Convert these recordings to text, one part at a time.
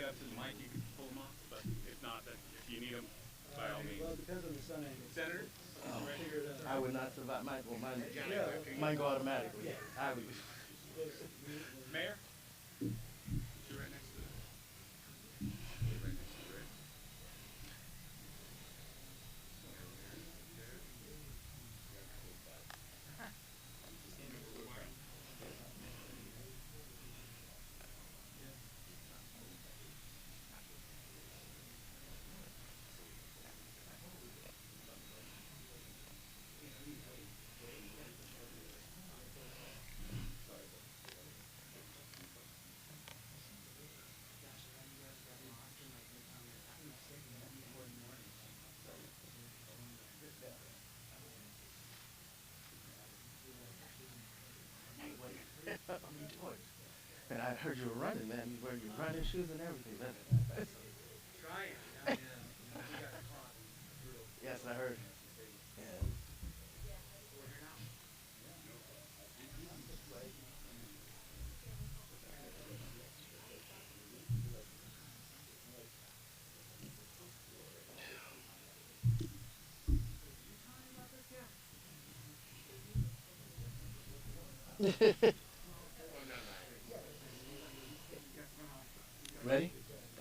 up to the mic, you can pull them off. But if not, then if you need them, by all means. Well, it depends on the sun angle. Senator? I would not survive. Mine go automatically. I would. Mayor? You're right next to it. You're right next to it, right? And I heard you were running, man. You wear your running shoes and everything. Trying. Yes, I heard. Yeah. Ready?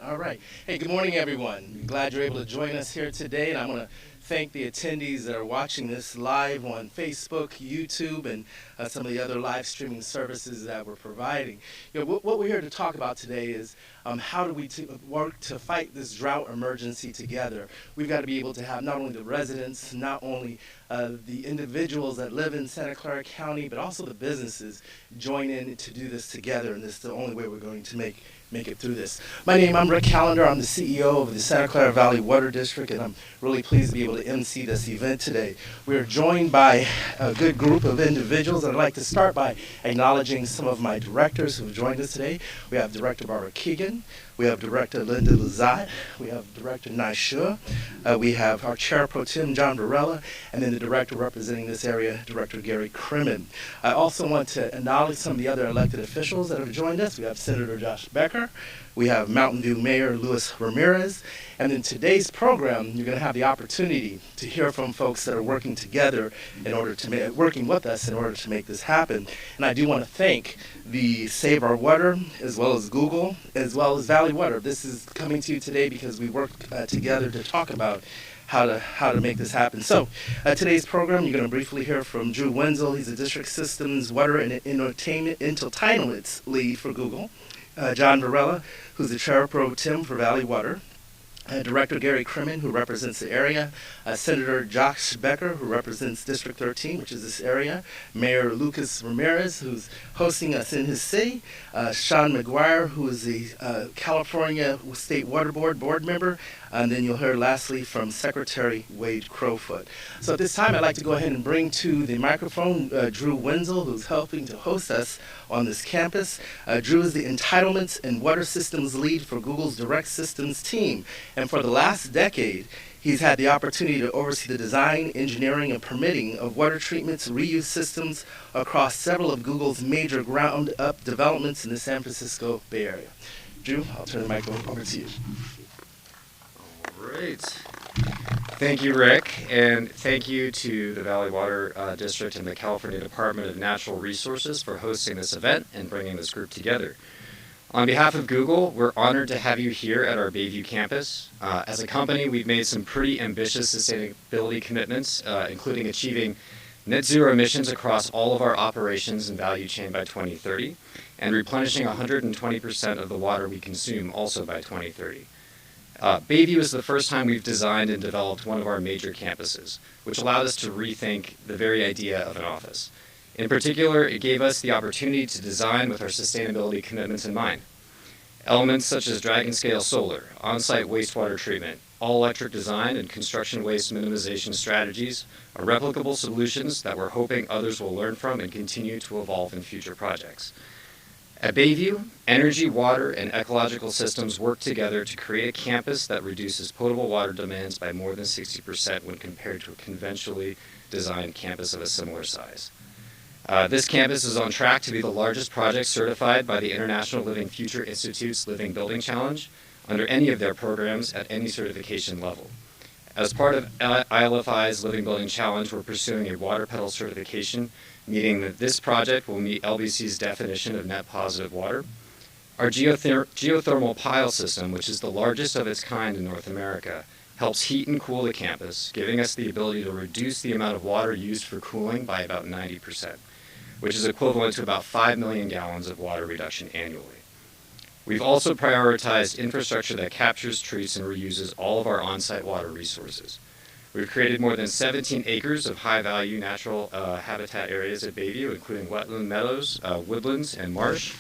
All right. Hey, good morning, everyone. Glad you're able to join us here today, and I want to thank the attendees that are watching this live on Facebook, YouTube, and some of the other live streaming services that we're providing. You know, what we're here to talk about today is how do we work to fight this drought emergency together. We've got to be able to have not only the residents, not only the individuals that live in Santa Clara County, but also the businesses join in to do this together, and this is the only way we're going to make it through this. I'm Rick Callender. I'm the CEO of the Santa Clara Valley Water District, and I'm really pleased to be able to MC this event today. We are joined by a good group of individuals, and I'd like to start by acknowledging some of my directors who have joined us today. We have Director Barbara Keegan, we have Director Linda Lazat, we have Director Naishua, we have our Chair Pro Tem, John Varela, and then the Director representing this area, Director Gary Kremen. I also want to acknowledge some of the other elected officials that have joined us. We have Senator Josh Becker, we have Mountain View Mayor Luis Ramirez, and in today's program, you're going to have the opportunity to hear from folks that are working together working with us in order to make this happen. And I do want to thank the Save Our Water, as well as Google, as well as Valley Water. This is coming to you today because we worked together to talk about how to make this happen. So today's program, you're going to briefly hear from Drew Wenzel. He's the District Systems Water and Entitlements Lead for Google. John Varela, who's the Chair Pro Tem for Valley Water. Director Gary Kremen, who represents the area, Senator Josh Becker, who represents District 13, which is this area, Mayor Lucas Ramirez, who's hosting us in his city, Sean Mcguire, who is the California State Water Board member, and then you'll hear lastly from Secretary Wade Crowfoot. So at this time, I'd like to go ahead and bring to the microphone Drew Wenzel, who's helping to host us on this campus. Drew is the Entitlements and Water Systems Lead for Google's Direct Systems team. And for the last decade, he's had the opportunity to oversee the design, engineering, and permitting of water treatments, reuse systems across several of Google's major ground-up developments in the San Francisco Bay Area. Drew, I'll turn the microphone over to you. All right. Thank you, Rick, and thank you to the Valley Water District and the California Department of Natural Resources for hosting this event and bringing this group together. On behalf of Google, we're honored to have you here at our Bayview campus. As a company, we've made some pretty ambitious sustainability commitments, including achieving net zero emissions across all of our operations and value chain by 2030, and replenishing 120% of the water we consume also by 2030. Bayview is the first time we've designed and developed one of our major campuses, which allowed us to rethink the very idea of an office. In particular, it gave us the opportunity to design with our sustainability commitments in mind. Elements such as dragon-scale solar, on-site wastewater treatment, all-electric design, and construction waste minimization strategies are replicable solutions that we're hoping others will learn from and continue to evolve in future projects. At Bayview, energy, water, and ecological systems work together to create a campus that reduces potable water demands by more than 60% when compared to a conventionally designed campus of a similar size. This campus is on track to be the largest project certified by the International Living Future Institute's Living Building Challenge, under any of their programs at any certification level. As part of ILFI's Living Building Challenge, we're pursuing a water pedal certification, meaning that this project will meet LBC's definition of net positive water. Our geothermal pile system, which is the largest of its kind in North America, helps heat and cool the campus, giving us the ability to reduce the amount of water used for cooling by about 90%, which is equivalent to about 5 million gallons of water reduction annually. We've also prioritized infrastructure that captures, treats, and reuses all of our on-site water resources. We've created more than 17 acres of high-value natural habitat areas at Bayview, including wetland meadows, woodlands, and marsh,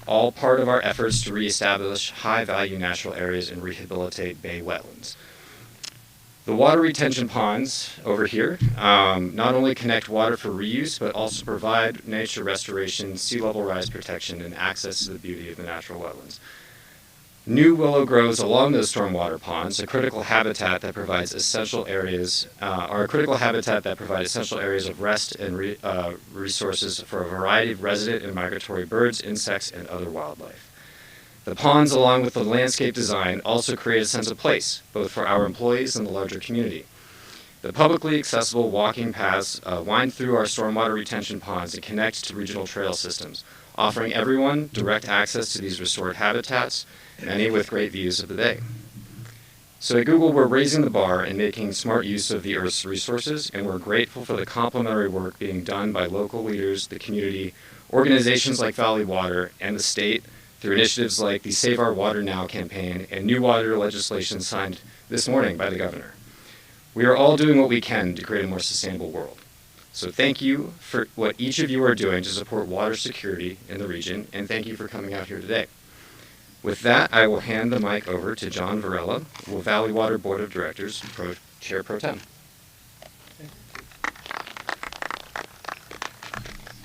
all part of our efforts to reestablish high-value natural areas and rehabilitate bay wetlands. The water retention ponds over here not only connect water for reuse, but also provide nature restoration, sea level rise protection, and access to the beauty of the natural wetlands. New willow grows along those stormwater ponds, a critical habitat that provides essential areas, of rest and resources for a variety of resident and migratory birds, insects, and other wildlife. The ponds, along with the landscape design, also create a sense of place, both for our employees and the larger community. The publicly accessible walking paths wind through our stormwater retention ponds and connect to regional trail systems, offering everyone direct access to these restored habitats, many with great views of the bay. So at Google, we're raising the bar and making smart use of the Earth's resources, and we're grateful for the complementary work being done by local leaders, the community, organizations like Valley Water, and the state, through initiatives like the Save Our Water Now campaign and new water legislation signed this morning by the governor. We are all doing what we can to create a more sustainable world. So thank you for what each of you are doing to support water security in the region, and thank you for coming out here today. With that, I will hand the mic over to John Varela, Valley Water Board of Directors, Chair Pro Tem.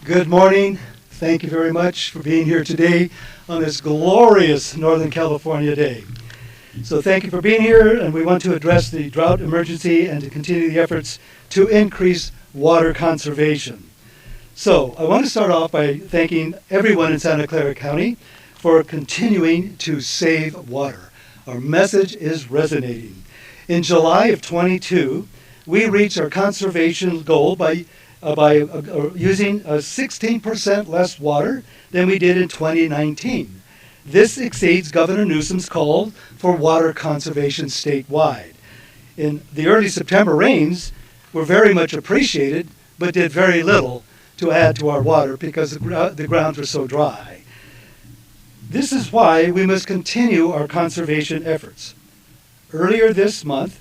Good morning. Thank you very much for being here today on this glorious Northern California day. So thank you for being here, and we want to address the drought emergency and to continue the efforts to increase water conservation. So I want to start off by thanking everyone in Santa Clara County for continuing to save water. Our message is resonating. In July of 22, we reached our conservation goal by using 16% less water than we did in 2019. This exceeds Governor Newsom's call for water conservation statewide. In the early September rains were very much appreciated, but did very little to add to our water because the grounds were so dry. This is why we must continue our conservation efforts. Earlier this month,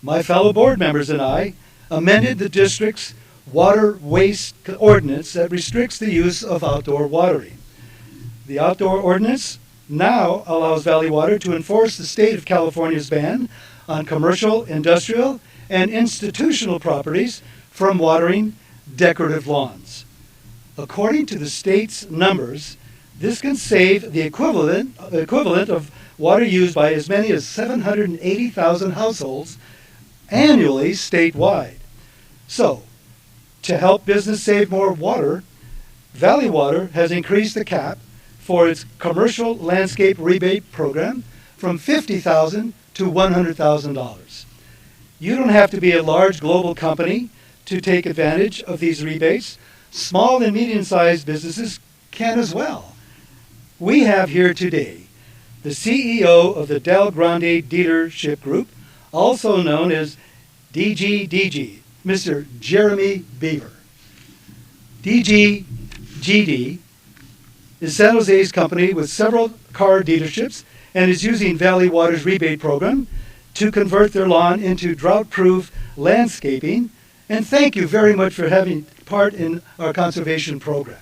my fellow board members and I amended the district's water waste ordinance that restricts the use of outdoor watering. The outdoor ordinance now allows Valley Water to enforce the state of California's ban on commercial, industrial, and institutional properties from watering decorative lawns. According to the state's numbers, this can save the equivalent of water used by as many as 780,000 households annually statewide. So, to help business save more water, Valley Water has increased the cap for its commercial landscape rebate program from $50,000 to $100,000. You don't have to be a large global company to take advantage of these rebates. Small and medium-sized businesses can as well. We have here today the CEO of the Del Grande Dealership Group, also known as DGDG, Mr. Jeremy Beaver. DGGD is San Jose's company with several car dealerships and is using Valley Water's rebate program to convert their lawn into drought-proof landscaping. And thank you very much for having part in our conservation program.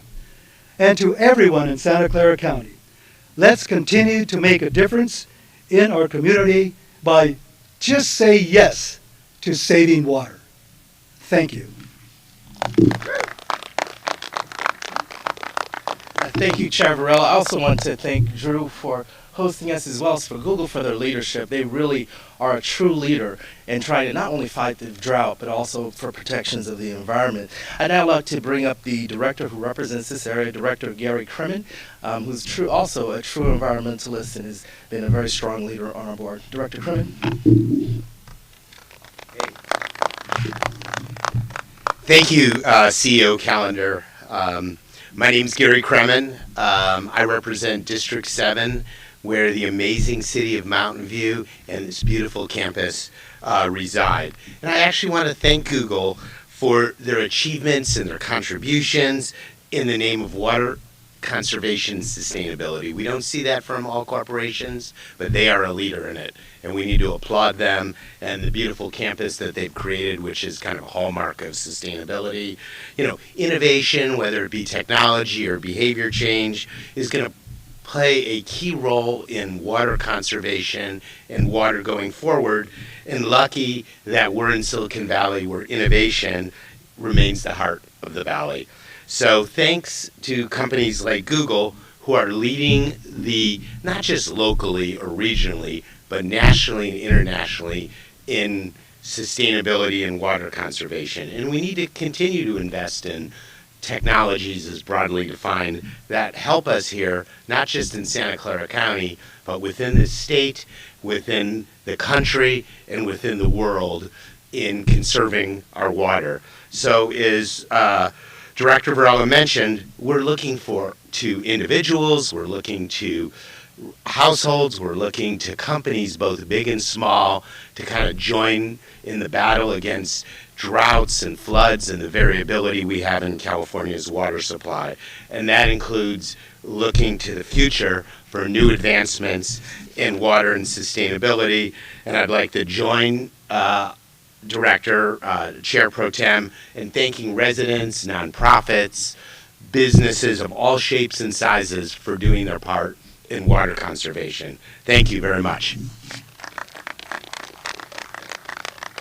And to everyone in Santa Clara County, let's continue to make a difference in our community by just say yes to saving water. Thank you. Thank you, Chair Varela. I also want to thank Drew for hosting us, as well as for Google for their leadership. They really are a true leader in trying to not only fight the drought, but also for protections of the environment. I'd now like to bring up the director who represents this area, Director Gary Kremen, who's also a true environmentalist and has been a very strong leader on our board. Director Kremen. Thank you, CEO Calendar. My name's Gary Kremen. I represent District 7, where the amazing city of Mountain View and this beautiful campus reside. And I actually want to thank Google for their achievements and their contributions in the name of water conservation and sustainability. We don't see that from all corporations, but they are a leader in it. And we need to applaud them and the beautiful campus that they've created, which is kind of a hallmark of sustainability. You know, innovation, whether it be technology or behavior change, is going to play a key role in water conservation and water going forward. And lucky that we're in Silicon Valley, where innovation remains the heart of the valley. So thanks to companies like Google, who are leading the, not just locally or regionally, but nationally and internationally in sustainability and water conservation. And we need to continue to invest in technologies as broadly defined that help us here, not just in Santa Clara County, but within the state, within the country, and within the world in conserving our water. So as Director Varela mentioned, we're looking to individuals, we're looking to households, we're looking to companies, both big and small, to kind of join in the battle against droughts and floods and the variability we have in California's water supply. And that includes looking to the future for new advancements in water and sustainability. And I'd like to join Director, Chair Pro Tem, in thanking residents, nonprofits, businesses of all shapes and sizes for doing their part in water conservation. Thank you very much.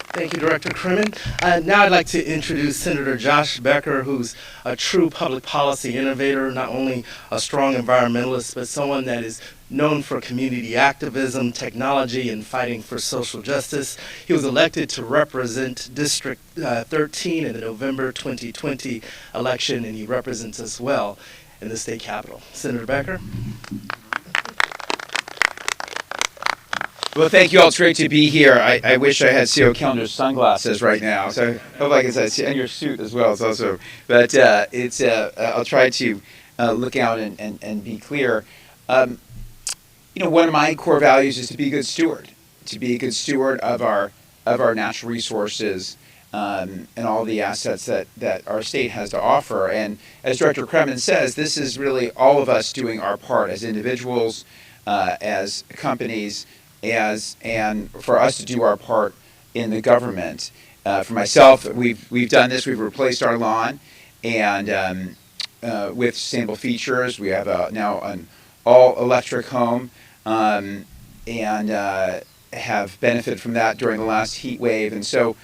Thank you, Director Kremen. Now I'd like to introduce Senator Josh Becker, who's a true public policy innovator, not only a strong environmentalist, but someone that is known for community activism, technology, and fighting for social justice. He was elected to represent District 13 in the November 2020 election, and he represents us well in the state capitol. Senator Becker. Well, thank you all. It's great to be here. I wish I had CO Calendar's sunglasses right now, so I hope I can see, and your suit as well. It's also, but I'll try to look out and be clear. You know, one of my core values is to be a good steward, of our natural resources and all the assets that our state has to offer. And as Director Kremen says, this is really all of us doing our part as individuals, as companies, and for us to do our part in the government. For myself, we've done this. We've replaced our lawn, and with sustainable features. We have now an all-electric home, and have benefited from that during the last heat wave. And so,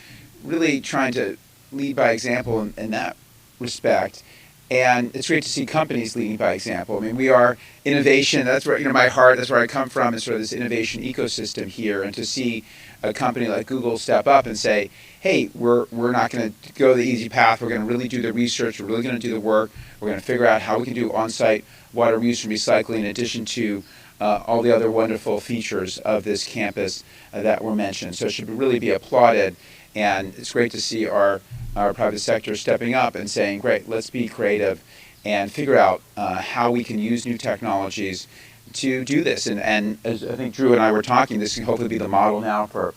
really trying to lead by example in that respect. And it's great to see companies leading by example. I mean, we are innovation. That's where, my heart, that's where I come from, is sort of this innovation ecosystem here. And to see a company like Google step up and say, hey, we're not going to go the easy path. We're going to really do the research. We're really going to do the work. We're going to figure out how we can do on-site water reuse and recycling in addition to all the other wonderful features of this campus that were mentioned. So it should really be applauded. And it's great to see our private sector stepping up and saying, great, let's be creative and figure out how we can use new technologies to do this. And as I think Drew and I were talking, this can hopefully be the model now for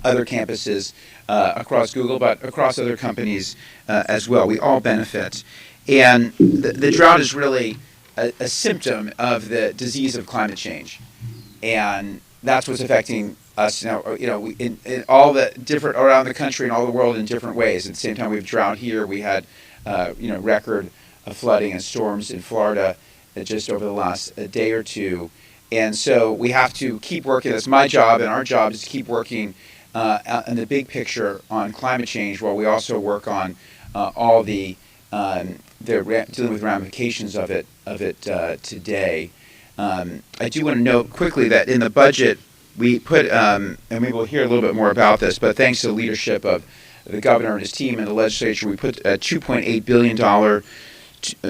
other campuses across Google, but across other companies as well. We all benefit. And the drought is really a symptom of the disease of climate change. And that's what's affecting us now, in all the different around the country and all the world in different ways. At the same time, we've drought here. We had, record flooding and storms in Florida just over the last day or two. And so we have to keep working. That's my job, and our job is to keep working in the big picture on climate change, while we also work on all the they're dealing with ramifications of it today. I do want to note quickly that in the budget we put, and we will hear a little bit more about this, but thanks to the leadership of the governor and his team in the legislature, we put $2.8 billion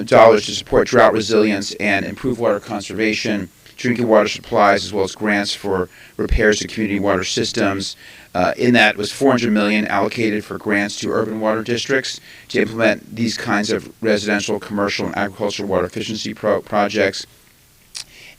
to support drought resilience and improve water conservation, drinking water supplies, as well as grants for repairs to community water systems. In that was $400 million allocated for grants to urban water districts to implement these kinds of residential, commercial, and agricultural water efficiency projects,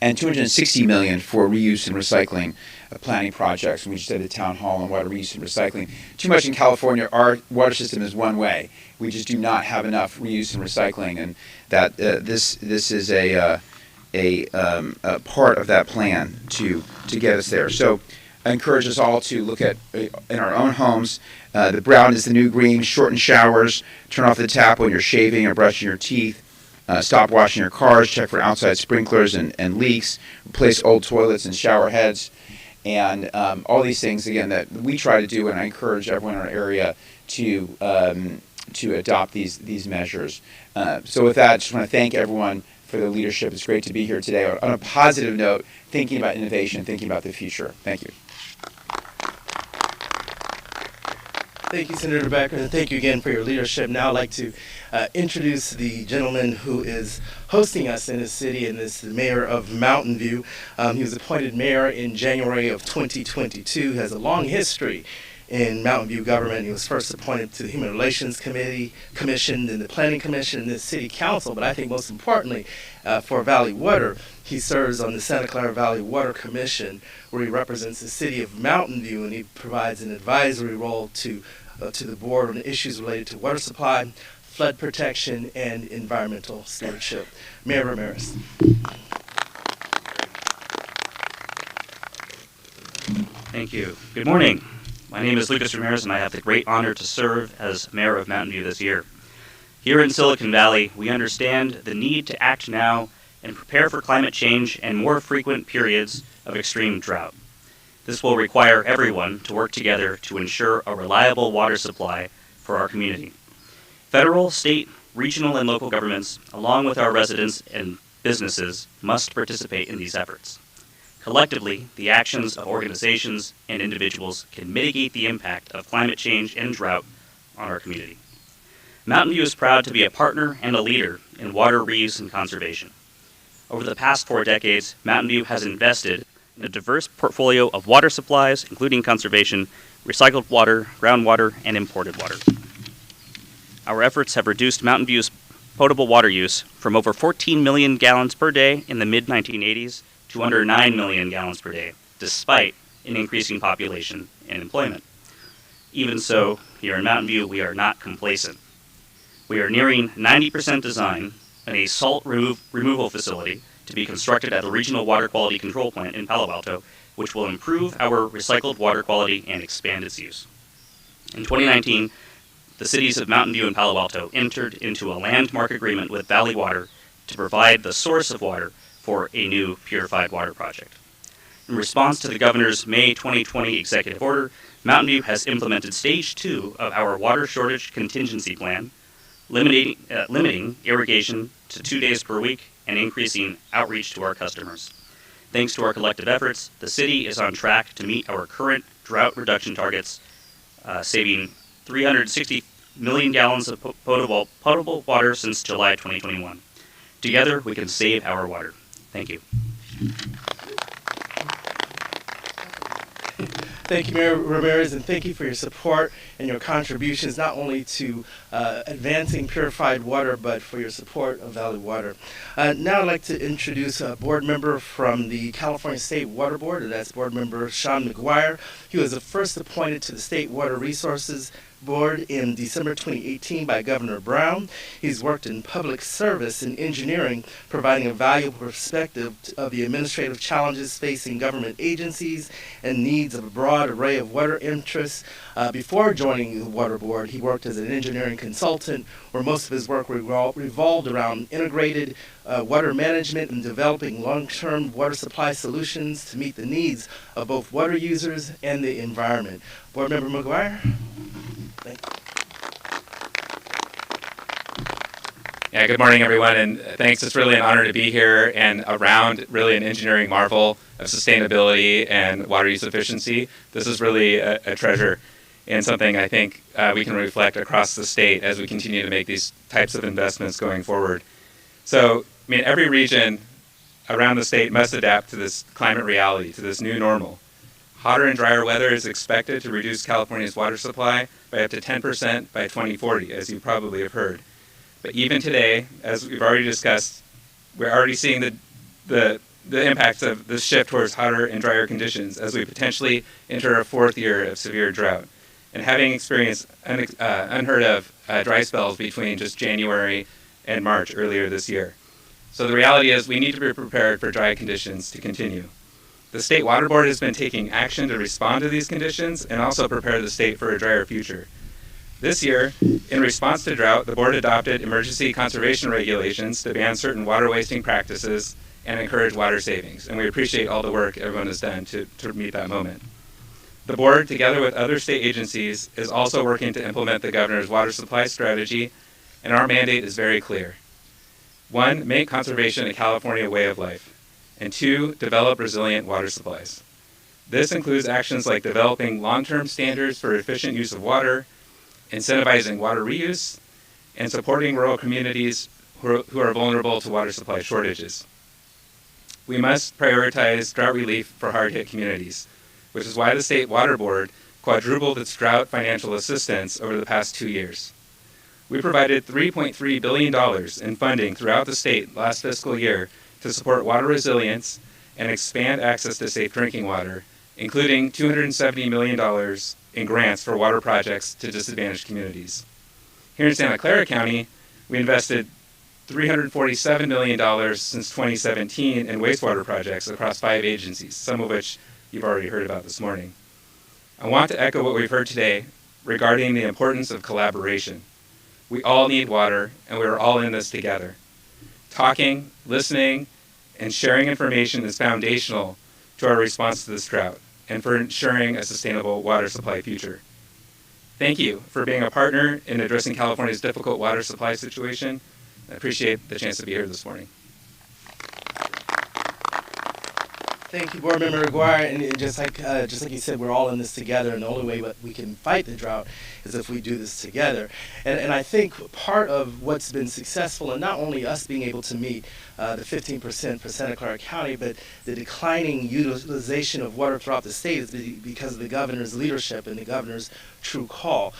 and $260 million for reuse and recycling planning projects. We just did a town hall on water reuse and recycling. Too much in California, our water system is one way. We just do not have enough reuse and recycling, and that this is a part of that plan to get us there. So I encourage us all to look at in our own homes. The brown is the new green. Shorten showers. Turn off the tap when you're shaving or brushing your teeth. Stop washing your cars. Check for outside sprinklers and leaks. Replace old toilets and shower heads. And all these things, again, that we try to do, and I encourage everyone in our area to adopt these measures. So with that, I just want to thank everyone for their leadership. It's great to be here today. On a positive note, thinking about innovation, thinking about the future. Thank you. Thank you, Senator Becker, and thank you again for your leadership. Now I'd like to introduce the gentleman who is hosting us in his city, and this is the mayor of Mountain View. He was appointed mayor in January of 2022. He has a long history in Mountain View government. He was first appointed to the Human Relations Commission, then the Planning Commission, and the City Council. But I think most importantly, for Valley Water, he serves on the Santa Clara Valley Water Commission, where he represents the city of Mountain View, and he provides an advisory role to the board on issues related to water supply, flood protection, and environmental stewardship. Mayor Ramirez. Thank you. Good morning. My name is Lucas Ramirez, and I have the great honor to serve as mayor of Mountain View this year. Here in Silicon Valley, we understand the need to act now and prepare for climate change and more frequent periods of extreme drought. This will require everyone to work together to ensure a reliable water supply for our community. Federal, state, regional, and local governments, along with our residents and businesses, must participate in these efforts. Collectively, the actions of organizations and individuals can mitigate the impact of climate change and drought on our community. Mountain View is proud to be a partner and a leader in water reuse and conservation. Over the past 4 decades, Mountain View has invested in a diverse portfolio of water supplies, including conservation, recycled water, groundwater, and imported water. Our efforts have reduced Mountain View's potable water use from over 14 million gallons per day in the mid-1980s to under 9 million gallons per day, despite an increasing population and employment. Even so, here in Mountain View, we are not complacent. We are nearing 90% design on a salt removal facility to be constructed at the Regional Water Quality Control Plant in Palo Alto, which will improve our recycled water quality and expand its use. In 2019, the cities of Mountain View and Palo Alto entered into a landmark agreement with Valley Water to provide the source of water for a new purified water project. In response to the governor's May 2020 executive order, Mountain View has implemented Stage 2 of our water shortage contingency plan, limiting irrigation to 2 days per week and increasing outreach to our customers. Thanks to our collective efforts, the city is on track to meet our current drought reduction targets, saving 360 million gallons of potable water since July 2021. Together, we can save our water. Thank you. Thank you, Mayor Ramirez, and thank you for your support and your contributions, not only to advancing purified water, but for your support of Valley Water. Now I'd like to introduce a board member from the California State Water Board, and that's board member Sean Mcguire. He was first appointed to the State Water Resources Board in December 2018 by Governor Brown. He's worked in public service and engineering, providing a valuable perspective of the administrative challenges facing government agencies and needs of a broad array of water interests. Before joining the Water Board, he worked as an engineering consultant, where most of his work revolved around integrated water management and developing long-term water supply solutions to meet the needs of both water users and the environment. Board Member Mcguire. Thank you. Yeah, good morning, everyone, and thanks. It's really an honor to be here and around really an engineering marvel of sustainability and water use efficiency. This is really a treasure and something I think we can reflect across the state as we continue to make these types of investments going forward. So, I mean, every region around the state must adapt to this climate reality, to this new normal. Hotter and drier weather is expected to reduce California's water supply by up to 10% by 2040, as you probably have heard. But even today, as we've already discussed, we're already seeing the impacts of this shift towards hotter and drier conditions as we potentially enter a fourth year of severe drought. And having experienced unheard of dry spells between just January and March earlier this year. So the reality is we need to be prepared for dry conditions to continue. The State Water Board has been taking action to respond to these conditions and also prepare the state for a drier future. This year, in response to drought, the board adopted emergency conservation regulations to ban certain water wasting practices and encourage water savings. And we appreciate all the work everyone has done to meet that moment. The board, together with other state agencies, is also working to implement the governor's water supply strategy, and our mandate is very clear. 1, make conservation a California way of life. And 2, develop resilient water supplies. This includes actions like developing long-term standards for efficient use of water, incentivizing water reuse, and supporting rural communities who are vulnerable to water supply shortages. We must prioritize drought relief for hard-hit communities, which is why the State Water Board quadrupled its drought financial assistance over the past 2 years. We provided $3.3 billion in funding throughout the state last fiscal year to support water resilience and expand access to safe drinking water, including $270 million in grants for water projects to disadvantaged communities. Here in Santa Clara County, we invested $347 million since 2017 in wastewater projects across 5 agencies, some of which you've already heard about this morning. I want to echo what we've heard today regarding the importance of collaboration. We all need water, and we're all in this together. Talking, listening, and sharing information is foundational to our response to this drought and for ensuring a sustainable water supply future. Thank you for being a partner in addressing California's difficult water supply situation. I appreciate the chance to be here this morning. Thank you, Board Member Mcguire. And just like you said, we're all in this together, and the only way that we can fight the drought is if we do this together. And I think part of what's been successful, and not only us being able to meet the 15% for Santa Clara County, but the declining utilization of water throughout the state is because of the governor's leadership and the governor's true call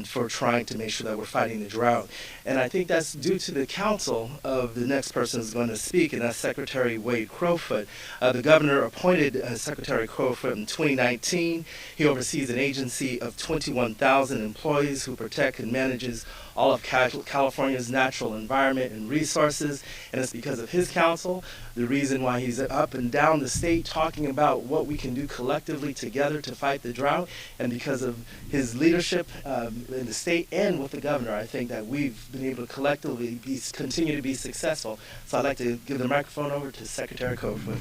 for trying to make sure that we're fighting the drought. And I think that's due to the counsel of the next person who's going to speak, and that's Secretary Wade Crowfoot. The governor appointed Secretary Crowfoot in 2019. He oversees an agency of 21,000 employees who protect and manages all of California's natural environment and resources, and it's because of his counsel, the reason why he's up and down the state talking about what we can do collectively together to fight the drought, and because of his leadership in the state and with the governor, I think that we've been able to collectively continue to be successful. So I'd like to give the microphone over to Secretary Crowfoot.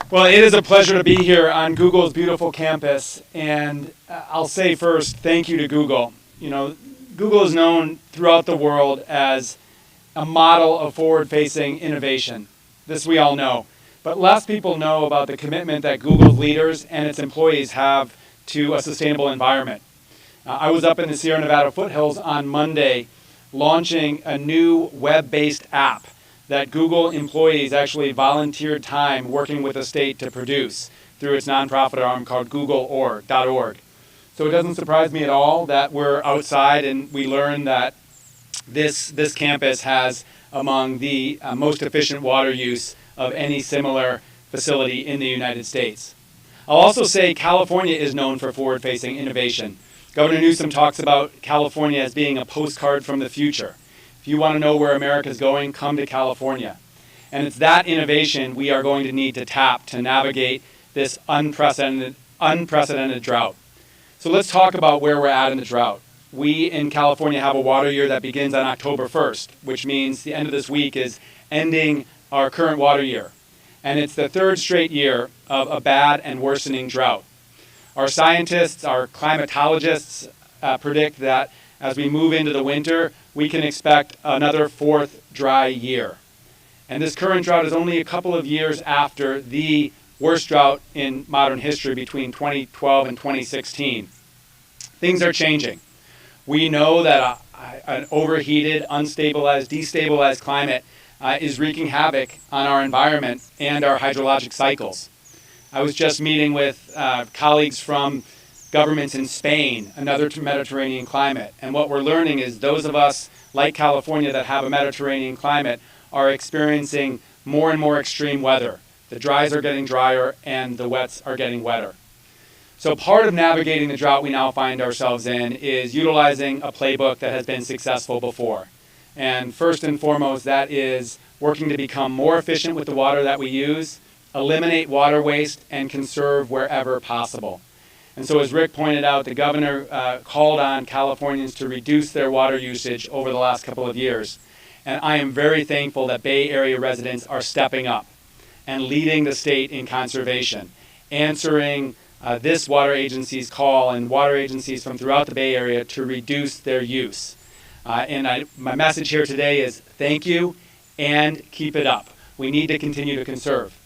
Well, it is a pleasure to be here on Google's beautiful campus, and I'll say first, thank you to Google. You know, Google is known throughout the world as a model of forward-facing innovation. This we all know. But less people know about the commitment that Google's leaders and its employees have to a sustainable environment. I was up in the Sierra Nevada foothills on Monday launching a new web-based app that Google employees actually volunteered time working with the state to produce through its nonprofit arm called Google.org. So it doesn't surprise me at all that we're outside and we learn that this campus has among the most efficient water use of any similar facility in the United States. I'll also say California is known for forward-facing innovation. Governor Newsom talks about California as being a postcard from the future. If you want to know where America is going, come to California. And it's that innovation we are going to need to tap to navigate this unprecedented drought. So let's talk about where we're at in the drought. We in California have a water year that begins on October 1st, which means the end of this week is ending our current water year. And it's the 3rd straight year of a bad and worsening drought. Our scientists, our climatologists predict that as we move into the winter, we can expect another fourth dry year. And this current drought is only a couple of years after the worst drought in modern history between 2012 and 2016. Things are changing. We know that an overheated, unstabilized, destabilized climate is wreaking havoc on our environment and our hydrologic cycles. I was just meeting with colleagues from governments in Spain, another Mediterranean climate, and what we're learning is those of us like California that have a Mediterranean climate are experiencing more and more extreme weather. The dries are getting drier and the wets are getting wetter. So part of navigating the drought we now find ourselves in is utilizing a playbook that has been successful before. And first and foremost, that is working to become more efficient with the water that we use, eliminate water waste, and conserve wherever possible. And so as Rick pointed out, the governor called on Californians to reduce their water usage over the last couple of years. And I am very thankful that Bay Area residents are stepping up and leading the state in conservation, answering this water agency's call and water agencies from throughout the Bay Area to reduce their use. My message here today is thank you and keep it up. We need to continue to conserve.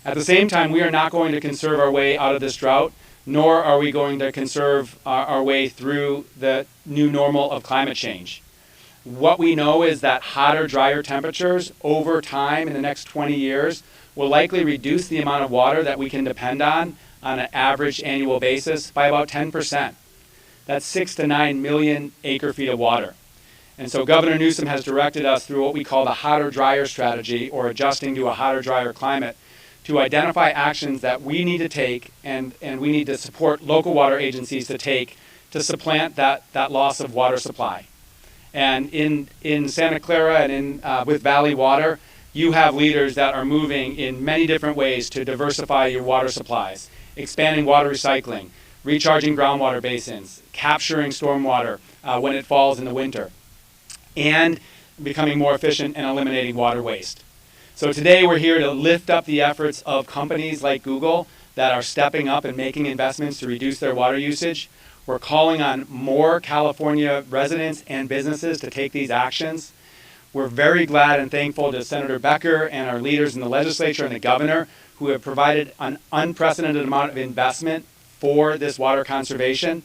At the same time, we are not going to conserve our way out of this drought, nor are we going to conserve our way through the new normal of climate change. What we know is that hotter, drier temperatures over time in the next 20 years will likely reduce the amount of water that we can depend on an average annual basis by about 10%. That's 6 to 9 million acre-feet of water. And so Governor Newsom has directed us through what we call the hotter, drier strategy, or adjusting to a hotter, drier climate, to identify actions that we need to take and we need to support local water agencies to take to supplant that loss of water supply. And in Santa Clara and with Valley Water, you have leaders that are moving in many different ways to diversify your water supplies, expanding water recycling, recharging groundwater basins, capturing stormwater when it falls in the winter, and becoming more efficient and eliminating water waste. So today we're here to lift up the efforts of companies like Google that are stepping up and making investments to reduce their water usage. We're calling on more California residents and businesses to take these actions. We're very glad and thankful to Senator Becker and our leaders in the legislature and the governor who have provided an unprecedented amount of investment for this water conservation.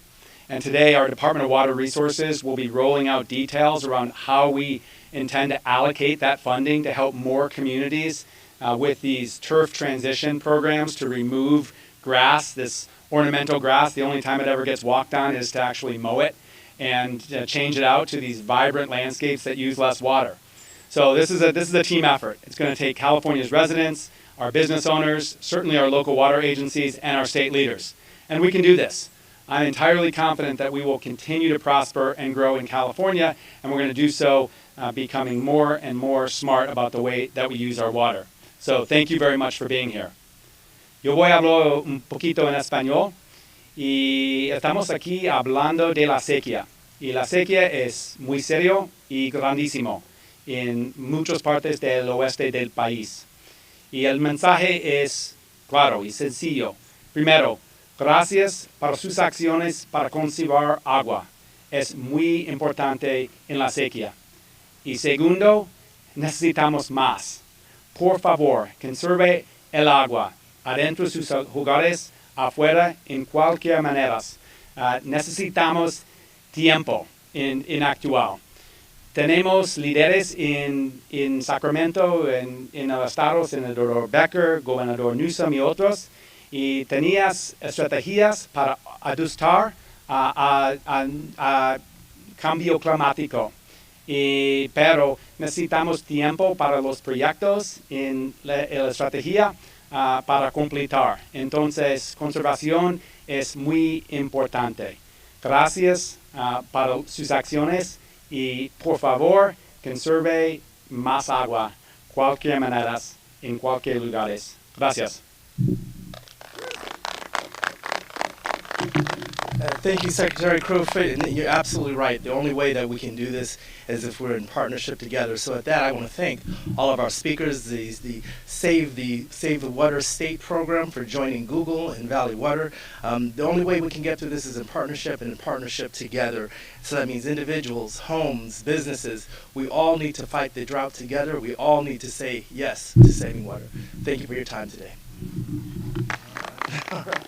And today our Department of Water Resources will be rolling out details around how we intend to allocate that funding to help more communities with these turf transition programs to remove grass, this ornamental grass. The only time it ever gets walked on is to actually mow it and change it out to these vibrant landscapes that use less water. So this is a team effort. It's going to take California's residents, our business owners, certainly our local water agencies, and our state leaders. And we can do this. I'm entirely confident that we will continue to prosper and grow in California, and we're going to do so becoming more and more smart about the way that we use our water. So thank you very much for being here. Yo voy a hablar un poquito en español y estamos aquí hablando de la sequía. Y la sequía es muy serio y grandísimo en muchas partes del oeste del país. Y el mensaje es claro y sencillo. Primero, gracias por sus acciones para conservar agua. Es muy importante en la sequía. Y segundo, necesitamos más. Por favor, conserve el agua adentro de sus hogares, afuera, en cualquier manera. Necesitamos tiempo en actual. Tenemos líderes en Sacramento, en el estado, senador Becker, gobernador Newsom y otros, y tenías estrategias para ajustar a cambio climático. Pero necesitamos tiempo para los proyectos en la estrategia para completar. Entonces, conservación es muy importante. Gracias por sus acciones y, por favor, conserve más agua, cualquier manera, en cualquier lugar. Gracias. Thank you, Secretary Crowfoot. And you're absolutely right. The only way that we can do this is if we're in partnership together. So at that, I want to thank all of our speakers, the Save the Water State program for joining Google and Valley Water. The only way we can get through this is in partnership and in partnership together. So that means individuals, homes, businesses. We all need to fight the drought together. We all need to say yes to saving water. Thank you for your time today. And Rick.